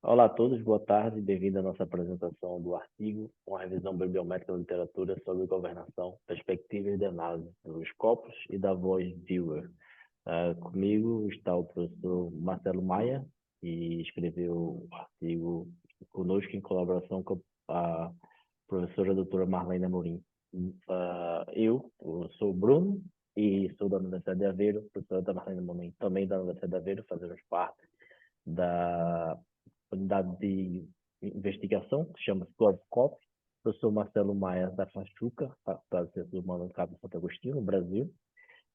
Olá a todos, boa tarde, bem-vindo à nossa apresentação do artigo, uma revisão bibliométrica da literatura sobre governação, perspectivas de análise dos corpos e da voz viewer. Comigo está o professor Marcelo Maia, que escreveu o artigo conosco em colaboração com a professora doutora Marlene Amorim. Eu sou o Bruno e sou da Universidade de Aveiro, professora da Marlene Amorim, também da Universidade de Aveiro, fazemos parte da unidade de investigação, que chama-se GovCop. Eu sou Marcelo Maia da Fachuca, Faculdade de Ciências Humanas do Cabo Santo Agostinho, no Brasil,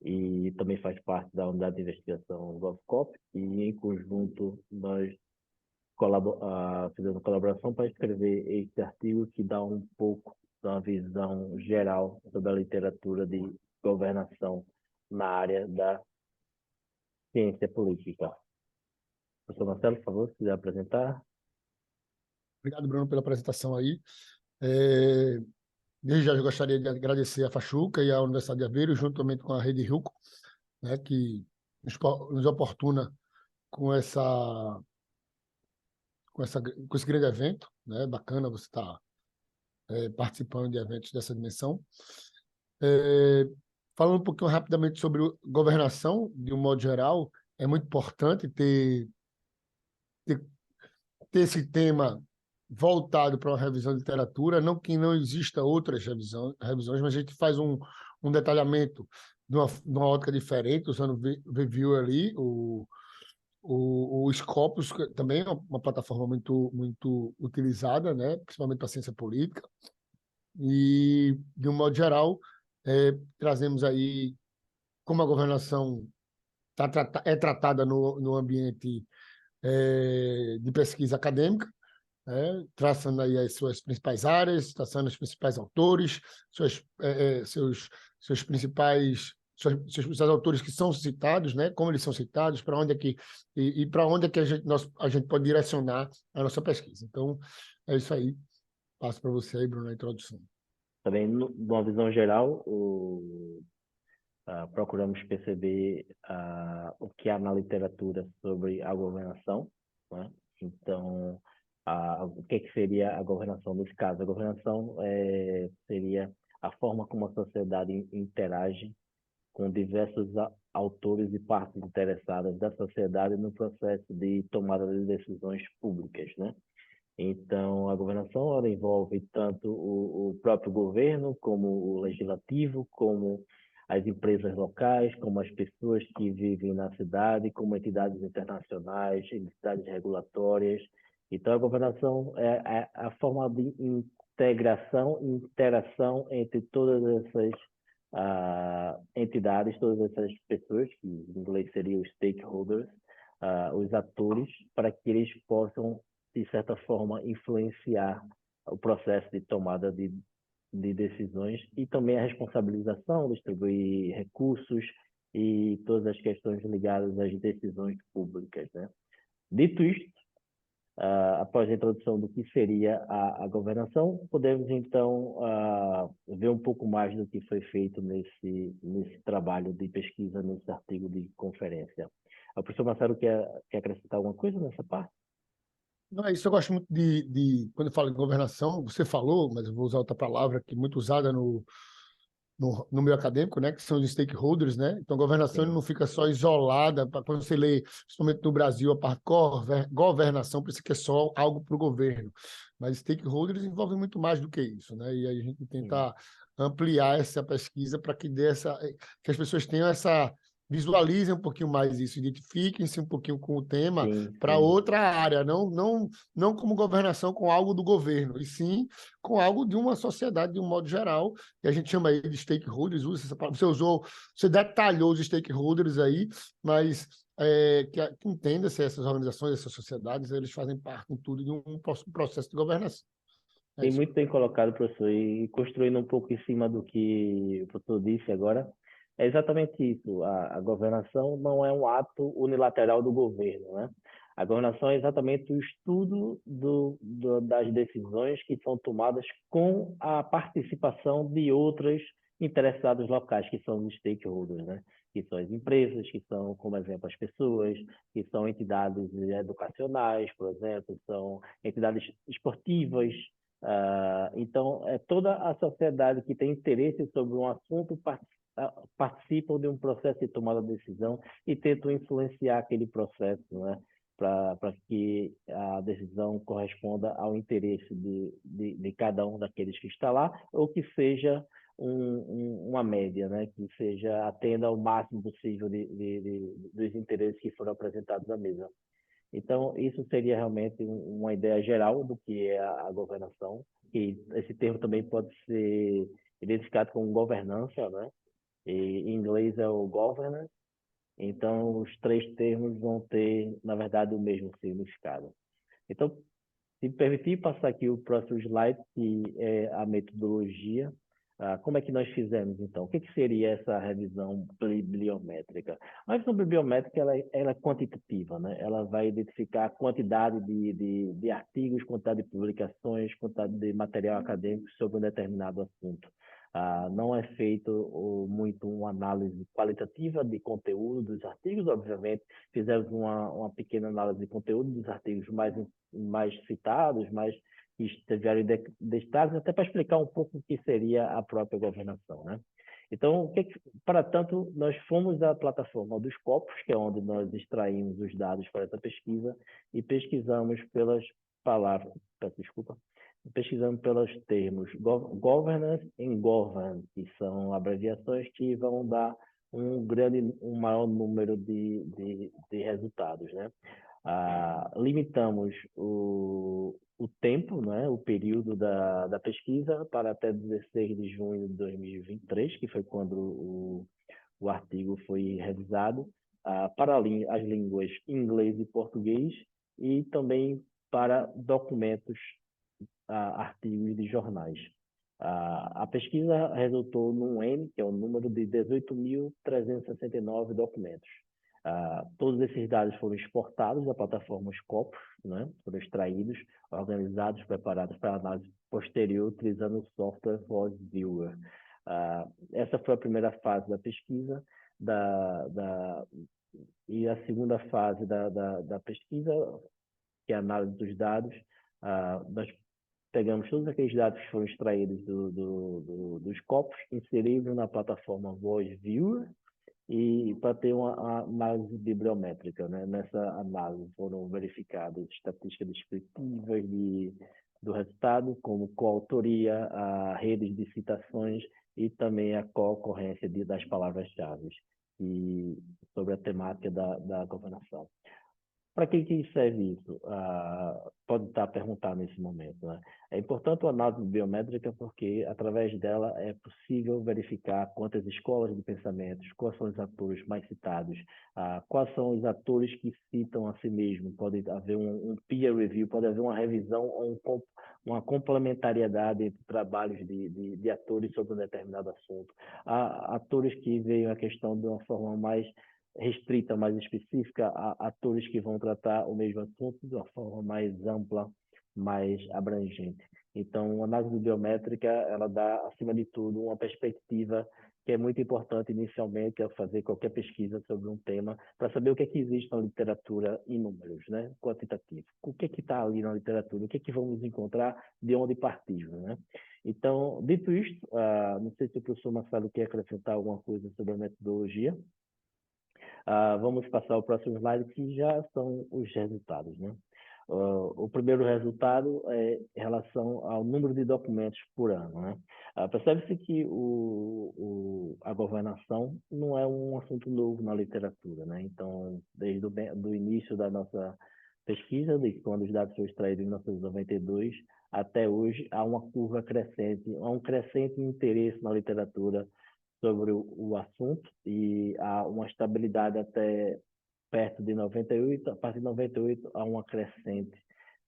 e também faz parte da unidade de investigação GovCop, e em conjunto nós fizemos colaboração para escrever este artigo que dá um pouco uma visão geral sobre a literatura de governação na área da ciência política. Professor Marcelo, por favor, se quiser apresentar. Obrigado, Bruno, pela apresentação aí. É, Desde já eu gostaria de agradecer a Fachuca e a Universidade de Aveiro, juntamente com a Rede Rilco, né, que nos oportuna com com esse grande evento, né? Bacana você estar participando de eventos dessa dimensão. É, Falando um pouquinho rapidamente sobre governação, de um modo geral, é muito importante ter, ter esse tema voltado para uma revisão de literatura, não que não exista outras revisões, mas a gente faz um detalhamento de uma ótica diferente, usando o View ali, o Scopus, que também é uma plataforma muito utilizada, né, principalmente para a ciência política, e, de um modo geral, trazemos aí como a governação é tratada no ambiente de pesquisa acadêmica, traçando aí as suas principais áreas, traçando os principais autores, seus principais seus autores que são citados, né? Como eles são citados, para onde é que para onde é que a gente pode direcionar a nossa pesquisa. Então, é isso aí. Passo para você aí, Bruno, a introdução. Também, de uma visão geral, procuramos perceber o que há na literatura sobre a governação, né? Então, o que seria a governação nesse caso? A governação seria a forma como a sociedade interage com diversos autores e partes interessadas da sociedade no processo de tomada de decisões públicas, né? Então, a governação ela envolve tanto o próprio governo, como o legislativo, como as empresas locais, como as pessoas que vivem na cidade, como entidades internacionais, entidades regulatórias. Então, a governação é a forma de integração e interação entre todas essas entidades, todas essas pessoas, que em inglês seriam os stakeholders, os atores, para que eles possam de certa forma, influenciar o processo de tomada de decisões e também a responsabilização, distribuir recursos e todas as questões ligadas às decisões públicas, né? Dito isto, após a introdução do que seria a governação, podemos então ver um pouco mais do que foi feito nesse trabalho de pesquisa, nesse artigo de conferência. O professor Marcelo quer acrescentar alguma coisa nessa parte? Não é isso, eu gosto muito quando eu falo de governação, você falou, mas eu vou usar outra palavra que é muito usada no meio acadêmico, né, que são os stakeholders, né? Então, a governação ele Sim, não fica só isolada, quando você lê, principalmente no Brasil, a parte governação, pensa que é só algo para o governo, mas stakeholders envolvem muito mais do que isso, né? E aí a gente sim, tenta ampliar essa pesquisa para que as pessoas tenham visualizem um pouquinho mais isso, identifiquem-se um pouquinho com o tema sim, para sim. outra área, não como governação com algo do governo, e sim com algo de uma sociedade de um modo geral, que a gente chama aí de stakeholders, usa essa palavra. Você detalhou os stakeholders aí, mas que entenda-se essas organizações, essas sociedades, eles fazem parte em tudo de um processo de governação. É Tem isso. muito bem colocado, professor, e construindo um pouco em cima do que o professor disse agora, é exatamente isso. A governação não é um ato unilateral do governo, né? A governação é exatamente o estudo das decisões que são tomadas com a participação de outros interessados locais, que são os stakeholders, né? Que são as empresas, que são, como exemplo, as pessoas, que são entidades educacionais, por exemplo, são entidades esportivas. Então, é toda a sociedade que tem interesse sobre um assunto participam de um processo de tomada de decisão e tentam influenciar aquele processo, né? Para que a decisão corresponda ao interesse de cada um daqueles que está lá, ou que seja uma média, né? Que seja atenda ao máximo possível dos interesses que foram apresentados à mesa. Então, isso seria realmente uma ideia geral do que é a governação, e esse termo também pode ser identificado como governança, né? E, em inglês é o governance. Então, os três termos vão ter, na verdade, o mesmo significado. Então, se me permitir passar aqui o próximo slide, que é a metodologia. Como é que nós fizemos, então? O que seria essa revisão bibliométrica? A revisão bibliométrica ela é quantitativa, né? Ela vai identificar a quantidade de artigos, quantidade de publicações, quantidade de material acadêmico sobre um determinado assunto. Não é feito muito uma análise qualitativa de conteúdo dos artigos, obviamente, fizemos uma pequena análise de conteúdo dos artigos mais citados, mais que estiveram destaques, até para explicar um pouco o que seria a própria governação, né? Então, para tanto, nós fomos à plataforma dos Scopus, que é onde nós extraímos os dados para essa pesquisa, e pesquisamos pelas palavras, peço desculpa, pesquisando pelos termos governance e govern, que são abreviações que vão dar um maior número de resultados, né? Limitamos o tempo, né, o período da pesquisa para até 16 de junho de 2023, que foi quando o artigo foi revisado, para as línguas inglês e português, e também para documentos, artigos de jornais. A pesquisa resultou num N, que é o número de 18.369 documentos. Todos esses dados foram exportados da plataforma Scopus, né? Foram extraídos, organizados, preparados para análise posterior utilizando o software Voice Viewer. Essa foi a primeira fase da pesquisa, e a segunda fase da pesquisa, que é a análise dos dados. Nós pegamos todos aqueles dados que foram extraídos dos Scopus, inserimos na plataforma Voice Viewer, e para ter uma análise bibliométrica, né? Nessa análise foram verificadas estatísticas descritivas do resultado, como coautoria, redes de citações e também a co-ocorrência das palavras-chave sobre a temática da governação. Para que serve isso? Pode estar a perguntar nesse momento, né? É importante a análise biométrica porque, através dela, é possível verificar quantas escolas de pensamentos, quais são os atores mais citados, quais são os atores que citam a si mesmo. Pode haver um peer review, pode haver uma revisão ou uma complementariedade entre trabalhos de atores sobre um determinado assunto. Há atores que veem a questão de uma forma mais restrita, mais específica, a atores que vão tratar o mesmo assunto de uma forma mais ampla, mais abrangente. Então, a análise biométrica, ela dá, acima de tudo, uma perspectiva que é muito importante inicialmente ao fazer qualquer pesquisa sobre um tema, para saber o que é que existe na literatura em números, né? Quantitativo. O que é que está ali na literatura? O que é que vamos encontrar? De onde partimos, né? Então, dito isto, não sei se o professor Marcelo quer acrescentar alguma coisa sobre a metodologia. Vamos passar ao próximo slide, que já são os resultados, né? O primeiro resultado é em relação ao número de documentos por ano, né? Percebe-se que a governação não é um assunto novo na literatura, né? Então, desde o início da nossa pesquisa, de quando os dados foram extraídos em 1992, até hoje, há uma curva crescente, há um crescente interesse na literatura sobre o assunto, e há uma estabilidade até perto de 98, a partir de 98 há uma crescente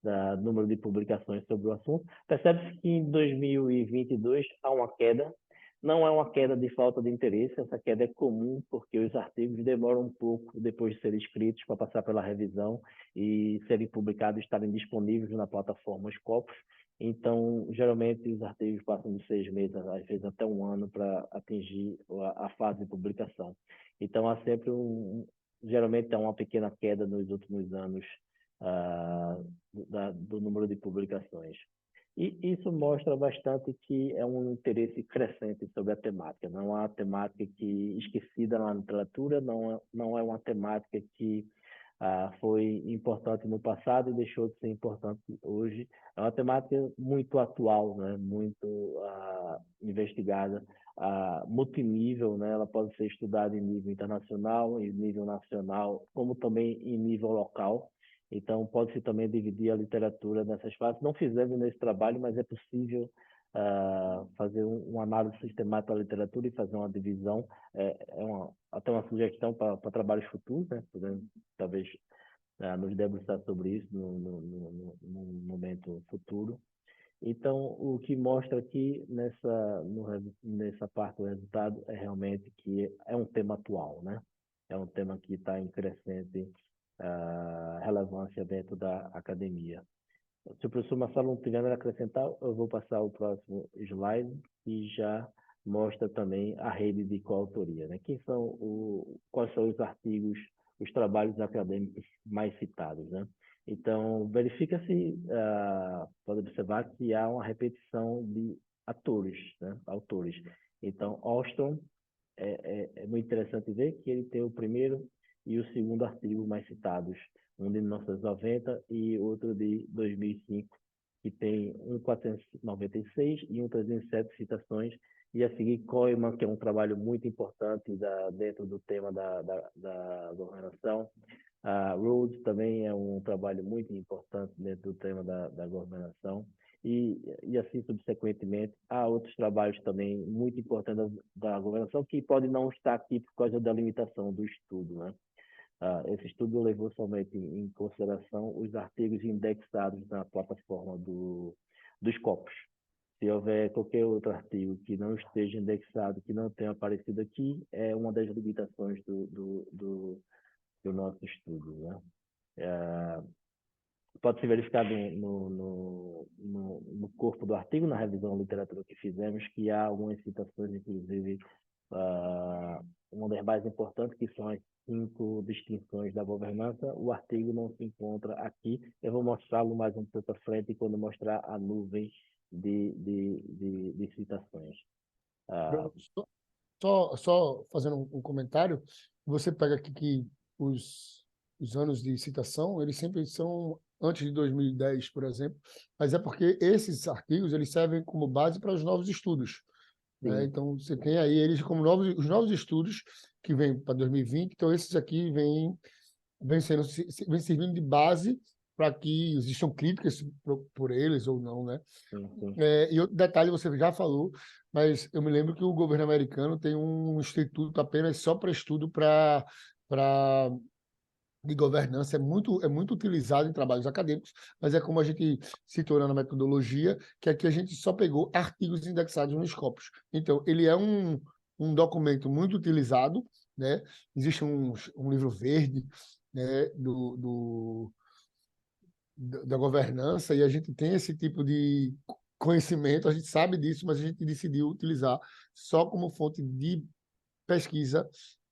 do número de publicações sobre o assunto. Percebe-se que em 2022 há uma queda, Não é uma queda de falta de interesse, essa queda é comum porque os artigos demoram um pouco depois de serem escritos para passar pela revisão e serem publicados e estarem disponíveis na plataforma Scopus. Então, geralmente, os artigos passam de 6 meses, às vezes até um ano, para atingir a fase de publicação. Então, há sempre geralmente há uma pequena queda nos últimos anos do número de publicações. E isso mostra bastante que é um interesse crescente sobre a temática. Não é uma temática que esquecida na literatura, não é uma temática que foi importante no passado e deixou de ser importante hoje. É uma temática muito atual, né? Muito investigada, multinível, né? Ela pode ser estudada em nível internacional, em nível nacional, como também em nível local. Então, pode-se também dividir a literatura nessas fases. Não fizemos nesse trabalho, mas é possível fazer uma análise sistemática da literatura e fazer uma divisão. Até uma sugestão para trabalhos futuros, né? Podemos, talvez, nos debruçar sobre isso no momento futuro. Então, o que mostra aqui nessa parte do resultado é realmente que é um tema atual, né? É um tema que está em crescente relevância dentro da academia. Se o professor Marcelo não tiver nada a acrescentar, eu vou passar o próximo slide, que já mostra também a rede de coautoria, né? Quais são os artigos, os trabalhos acadêmicos mais citados, né? Então, verifica-se, pode observar que há uma repetição de autores. Então, Austin é muito interessante ver que ele tem o primeiro e o segundo artigo mais citados, um de 1990 e outro de 2005, que tem um 496 e um 307 citações, e a seguir Koeman, que é um trabalho muito importante dentro do tema da governação. Rhodes também é um trabalho muito importante dentro do tema da governação. E assim subsequentemente, há outros trabalhos também muito importantes da governação que podem não estar aqui por causa da limitação do estudo, né? Esse estudo levou somente em consideração os artigos indexados na plataforma dos Scopus. Se houver qualquer outro artigo que não esteja indexado, que não tenha aparecido aqui, é uma das limitações do nosso estudo, né? Pode ser verificado no corpo do artigo, na revisão da literatura que fizemos, que há algumas citações, inclusive, uma das mais importantes, que são as 5 distinções da governança. O artigo não se encontra aqui. Eu vou mostrá-lo mais um pouco à frente quando mostrar a nuvem de citações. Bruno, só fazendo um comentário, você pega aqui que os anos de citação, eles sempre são antes de 2010, por exemplo, mas é porque esses artigos eles servem como base para os novos estudos, né? Sim, Então, você tem aí eles como os novos estudos que vêm para 2020, então esses aqui vêm servindo de base para que existam críticas por eles ou não, né? sim, sim. E outro detalhe, você já falou, mas eu me lembro que o governo americano tem um instituto apenas só para estudo de governança, é muito utilizado em trabalhos acadêmicos, mas é como a gente citou na metodologia, que aqui a gente só pegou artigos indexados nos Scopus. Então, ele é um documento muito utilizado, né? Existe um livro verde, né, da governança, e a gente tem esse tipo de conhecimento, a gente sabe disso, mas a gente decidiu utilizar só como fonte de pesquisa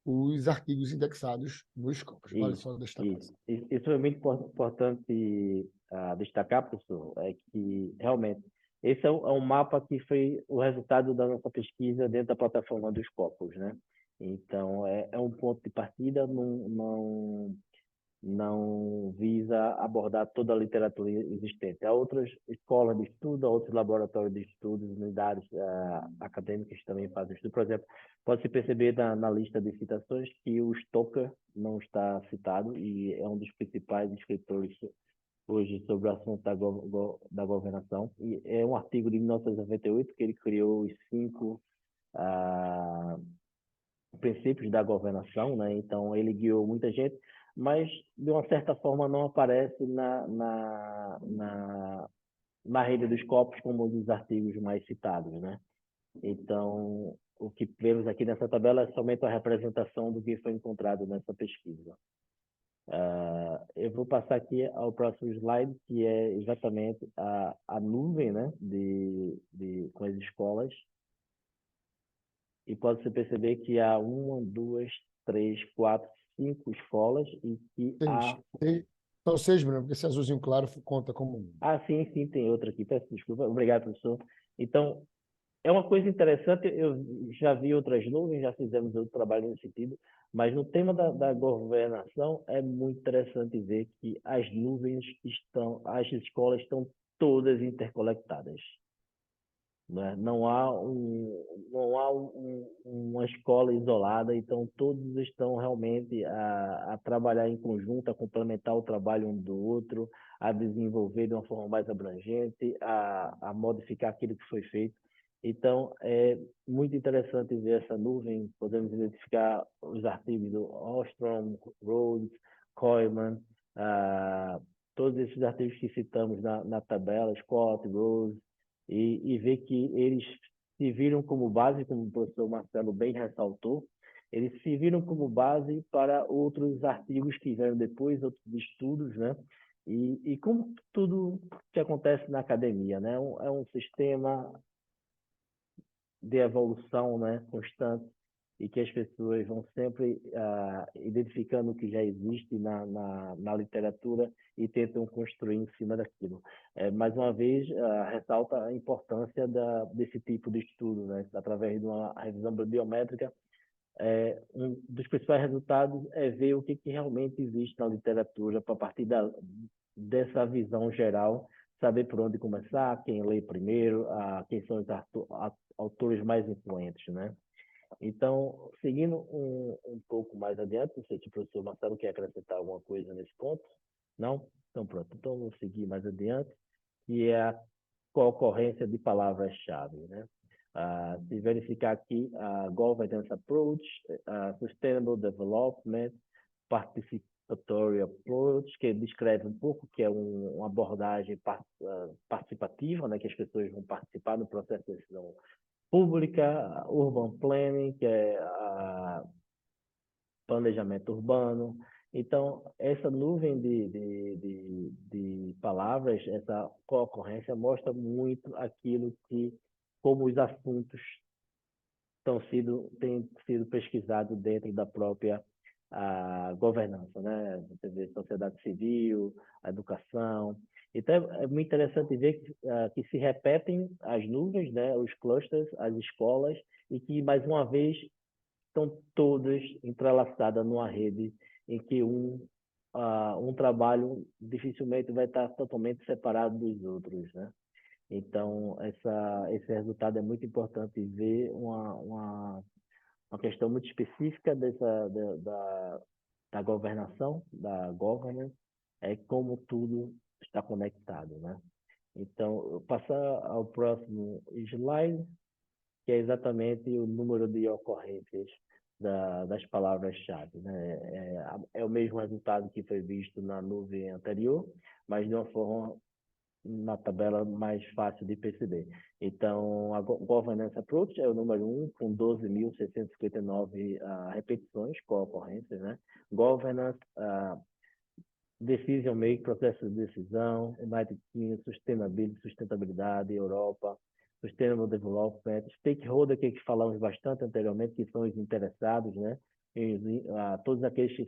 os artigos indexados nos Scopus. Vale Isso, só destacar isso. isso. Isso é muito importante destacar, professor, é que realmente esse é um mapa que foi o resultado da nossa pesquisa dentro da plataforma dos Scopus, né? Então, é um ponto de partida, não visa abordar toda a literatura existente. Há outras escolas de estudo, há outros laboratórios de estudos, unidades acadêmicas que também fazem estudo. Por exemplo, pode-se perceber na lista de citações que o Stoker não está citado e é um dos principais escritores hoje sobre o assunto da governação. E é um artigo de 1998 que ele criou os 5 princípios da governação, né? Então, ele guiou muita gente, mas, de uma certa forma, não aparece na rede dos Scopus como um dos artigos mais citados, né? Então, o que vemos aqui nessa tabela é somente a representação do que foi encontrado nessa pesquisa. Eu vou passar aqui ao próximo slide, que é exatamente a nuvem, né, com as escolas. E pode-se perceber que há uma, duas, três, quatro, cinco escolas e que há... São 6, Bruno, porque esse azulzinho claro conta como um. Sim, sim, tem outra aqui. Peço desculpa. Obrigado, professor. Então, é uma coisa interessante, eu já vi outras nuvens, já fizemos outro trabalho nesse sentido, mas no tema da governação é muito interessante ver que as nuvens as escolas estão todas interconectadas. Né? Não há uma escola isolada, então todos estão realmente a trabalhar em conjunto, a complementar o trabalho um do outro, a desenvolver de uma forma mais abrangente, a modificar aquilo que foi feito. Então, é muito interessante ver essa nuvem, podemos identificar os artigos do Ostrom, Rhodes, Koeman, todos esses artigos que citamos na tabela, Scott, Rose, e ver que eles se viram como base, como o professor Marcelo bem ressaltou, eles se viram como base para outros artigos que vieram depois, outros estudos, né? E como tudo que acontece na academia, né? É um sistema de evolução, né, constante, e que as pessoas vão sempre identificando o que já existe na literatura e tentam construir em cima daquilo. Mais uma vez, ressalta a importância desse tipo de estudo, né, através de uma revisão bibliométrica. Um dos principais resultados é ver o que realmente existe na literatura, para partir dessa visão geral, saber por onde começar, quem lê primeiro, quem são os autores mais influentes, né? Então, seguindo um pouco mais adiante, não sei se o professor Marcelo quer acrescentar alguma coisa nesse ponto. Não? Então, pronto. Então, vou seguir mais adiante, que é a concorrência de palavras-chave, né? Se verificar aqui a Governance Approach, Sustainable Development, Participatory Approach, que descreve um pouco que é uma abordagem participativa, né, que as pessoas vão participar no processo de decisão pública, Urban Planning, que é planejamento urbano. Então, essa nuvem de palavras, essa concorrência mostra muito aquilo que, como os assuntos têm sido pesquisados dentro da própria governança, né? Você vê sociedade civil, a educação. Então, é muito interessante ver que se repetem as nuvens, né? Os clusters, as escolas, e que, mais uma vez, estão todas entrelaçadas numa rede em que um trabalho dificilmente vai estar totalmente separado dos outros, né? Então, esse resultado é muito importante ver uma questão muito específica da governação, da governance, é como tudo está conectado, né? Então, eu passar ao próximo slide, que é exatamente o número de ocorrências das palavras-chave, né? É o mesmo resultado que foi visto na nuvem anterior, mas de uma forma na tabela mais fácil de perceber. Então, a Governance Approach é o número 1, com 12.659 repetições, co-ocorrências, né? Governance, Decision Making, processo de decisão, United Kingdom, Sustentabilidade, Europa, Sustainable Development, Stakeholder, que falamos bastante anteriormente, que são os interessados, né? Todos aqueles que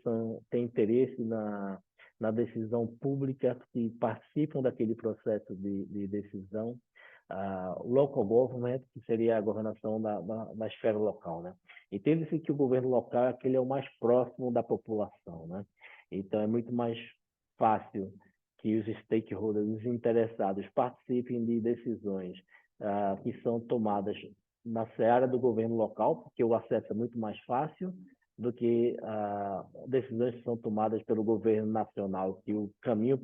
têm interesse na decisão pública, que participam daquele processo de decisão, local government, que seria a governação da esfera local, né? Entende-se que o governo local aquele é o mais próximo da população, né? Então, é muito mais fácil que os stakeholders, os interessados, participem de decisões que são tomadas na seara do governo local, porque o acesso é muito mais fácil do que decisões que são tomadas pelo governo nacional, que o caminho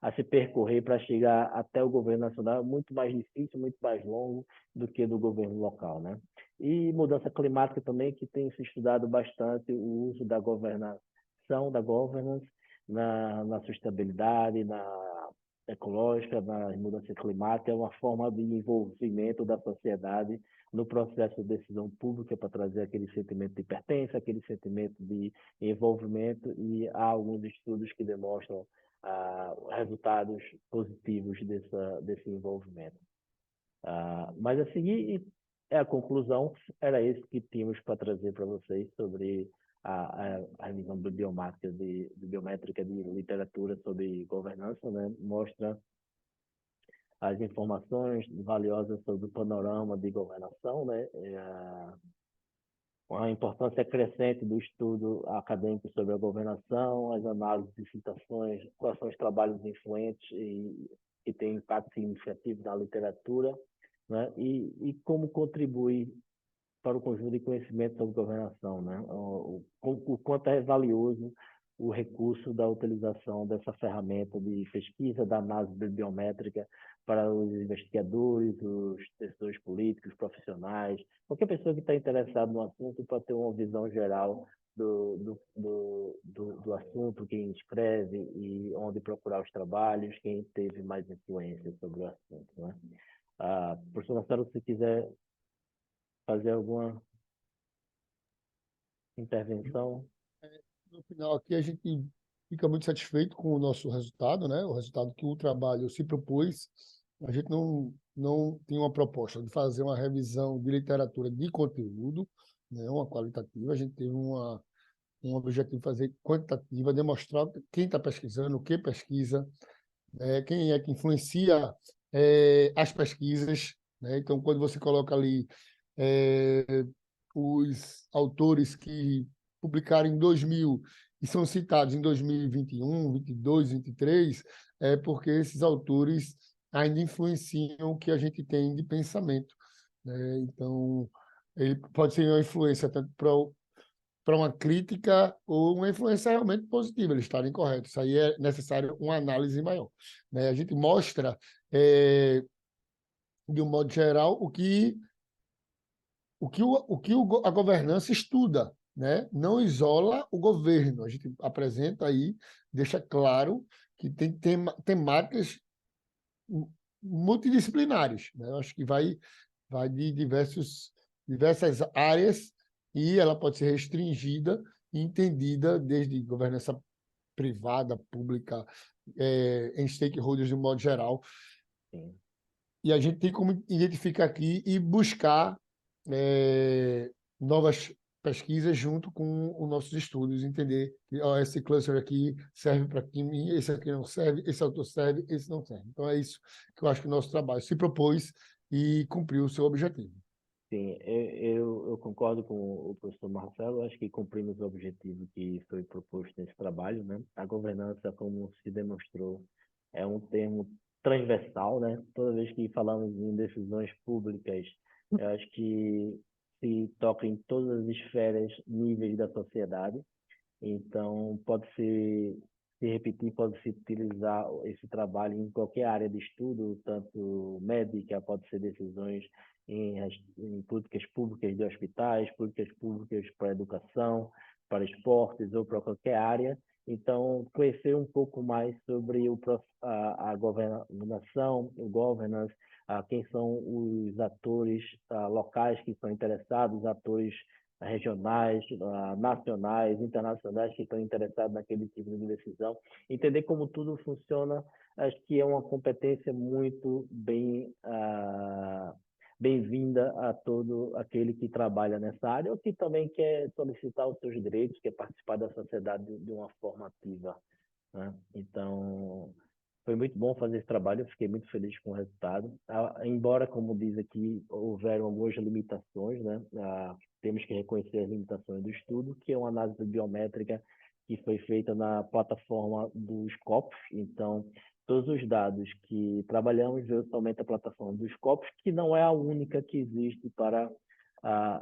a se percorrer para chegar até o governo nacional é muito mais difícil, muito mais longo do que do governo local, né? E mudança climática também, que tem se estudado bastante o uso da governação, da governance, na sustentabilidade, na ecológica, na mudança climática, é uma forma de envolvimento da sociedade no processo de decisão pública para trazer aquele sentimento de pertença, aquele sentimento de envolvimento, e há alguns estudos que demonstram resultados positivos desse envolvimento. Mas a seguir, a conclusão era isso que tínhamos para trazer para vocês sobre a revisão biométrica de literatura sobre governança, né? Mostra as informações valiosas sobre o panorama de governação, né? A importância crescente do estudo acadêmico sobre a governação, as análises e citações, quais são os trabalhos influentes e que têm impacto significativo na literatura, né? E como contribui para o conjunto de conhecimento sobre governação, né? O quanto é valioso o recurso da utilização dessa ferramenta de pesquisa, da análise bibliométrica para os investigadores, os decisores políticos, profissionais, qualquer pessoa que está interessada no assunto para ter uma visão geral do assunto, quem escreve e onde procurar os trabalhos, quem teve mais influência sobre o assunto, né? Professor Marcelo, se quiser fazer alguma intervenção. No final, aqui a gente fica muito satisfeito com o nosso resultado, né? O resultado que o trabalho se propôs. A gente não tem uma proposta de fazer uma revisão de literatura de conteúdo, né? Uma qualitativa. A gente teve um objetivo de fazer quantitativa, demonstrar quem está pesquisando, o que pesquisa, quem é que influencia as pesquisas, né? Então, quando você coloca ali os autores que publicaram em 2000 e são citados em 2021, 22, 23, é porque esses autores ainda influenciam o que a gente tem de pensamento, né? Então, ele pode ser uma influência tanto para uma crítica ou uma influência realmente positiva, eles estarem corretos. Isso aí é necessário uma análise maior, né? A gente mostra, de um modo geral, a governança estuda, né? Não isola o governo. A gente apresenta aí, deixa claro que tem temáticas multidisciplinares, né? Eu acho que vai de diversas áreas e ela pode ser restringida e entendida desde governança privada, pública, em stakeholders de um modo geral. Sim. E a gente tem como identificar aqui e buscar novas pesquisas junto com os nossos estudos, entender que esse cluster aqui serve para química, esse aqui não serve, esse autor serve, esse não serve. Então é isso que eu acho que o nosso trabalho se propôs e cumpriu o seu objetivo. Sim, eu concordo com o professor Marcelo, acho que cumprimos o objetivo que foi proposto nesse trabalho, né? A governança, como se demonstrou, é um termo transversal, né? Toda vez que falamos em decisões públicas, eu acho que se toca em todas as esferas, níveis da sociedade. Então, se repetir, pode-se utilizar esse trabalho em qualquer área de estudo, tanto médica, pode ser decisões em políticas públicas de hospitais, políticas públicas para educação, para esportes ou para qualquer área. Então, conhecer um pouco mais sobre a governação, o governance, quem são os atores locais que estão interessados, atores regionais, nacionais, internacionais que estão interessados naquele tipo de decisão. Entender como tudo funciona, acho que é uma competência muito bem-vinda a todo aquele que trabalha nessa área ou que também quer solicitar os seus direitos, quer participar da sociedade de uma forma ativa, né? Então, foi muito bom fazer esse trabalho, eu fiquei muito feliz com o resultado. Embora, como diz aqui, houveram algumas limitações, né? Temos que reconhecer as limitações do estudo, que é uma análise biométrica que foi feita na plataforma do Scopus. Então, todos os dados que trabalhamos veio somente a plataforma do Scopus, que não é a única que existe para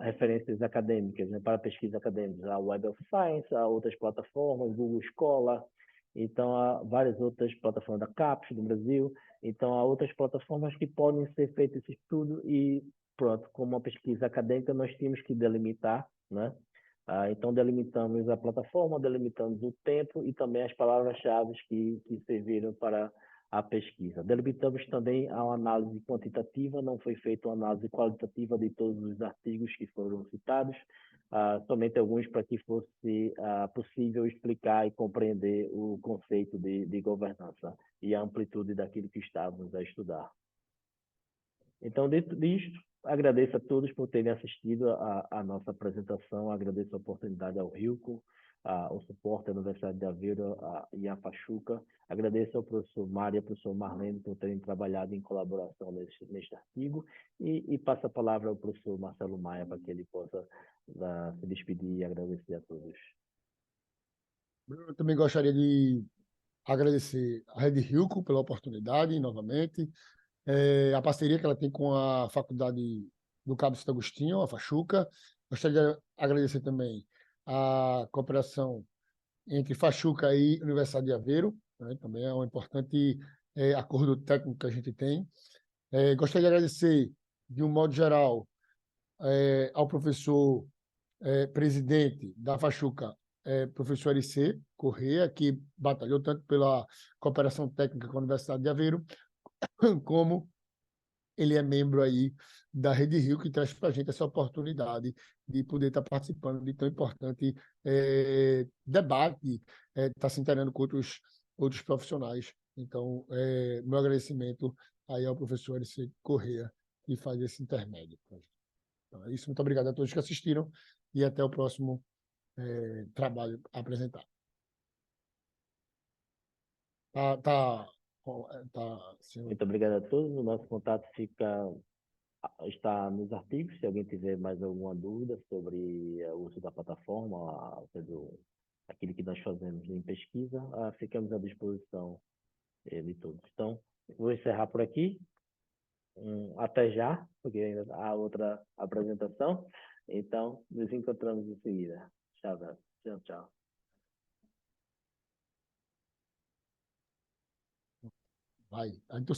referências acadêmicas, né? Para pesquisa acadêmica. A Web of Science, há outras plataformas, Google Scholar. Então, há várias outras plataformas da CAPES do Brasil. Então, há outras plataformas que podem ser feito esse estudo e, pronto, como uma pesquisa acadêmica, nós tínhamos que delimitar, né? Então, delimitamos a plataforma, delimitamos o tempo e também as palavras-chave que serviram para a pesquisa. Delimitamos também a análise quantitativa, não foi feita uma análise qualitativa de todos os artigos que foram citados, somente alguns para que fosse possível explicar e compreender o conceito de governança e a amplitude daquilo que estávamos a estudar. Então, dentro disto, agradeço a todos por terem assistido a nossa apresentação, agradeço a oportunidade ao Rilco, o suporte à Universidade de Aveiro e à Pachuca. Agradeço ao professor Mário e ao professor Marlene por terem trabalhado em colaboração neste artigo e passo a palavra ao professor Marcelo Maia para que ele possa se despedir e agradecer a todos. Eu também gostaria de agradecer a Rede Rilco pela oportunidade, novamente, a parceria que ela tem com a Faculdade do Cabo Santo Agostinho, a Fachuca. Gostaria de agradecer também a cooperação entre Fachuca e Universidade de Aveiro, né? Também é um importante acordo técnico que a gente tem. Gostaria de agradecer, de um modo geral, ao professor presidente da Fachuca, professor RC Corrêa, que batalhou tanto pela cooperação técnica com a Universidade de Aveiro, como ele é membro aí da Rede Rio, que traz para a gente essa oportunidade de poder estar participando de tão importante debate, estar se inteirando com outros profissionais. Então, meu agradecimento aí ao professor RC Corrêa, que faz esse intermédio. Então, é isso. Muito obrigado a todos que assistiram e até o próximo trabalho a apresentar. Senhor. Muito obrigado a todos. O nosso contato está nos artigos. Se alguém tiver mais alguma dúvida sobre o uso da plataforma, aquilo que nós fazemos em pesquisa, ficamos à disposição de todos. Então, vou encerrar por aqui. Até já, porque ainda há outra apresentação. Então, nos encontramos em seguida. Tchau, tchau, tchau. Vai. Então,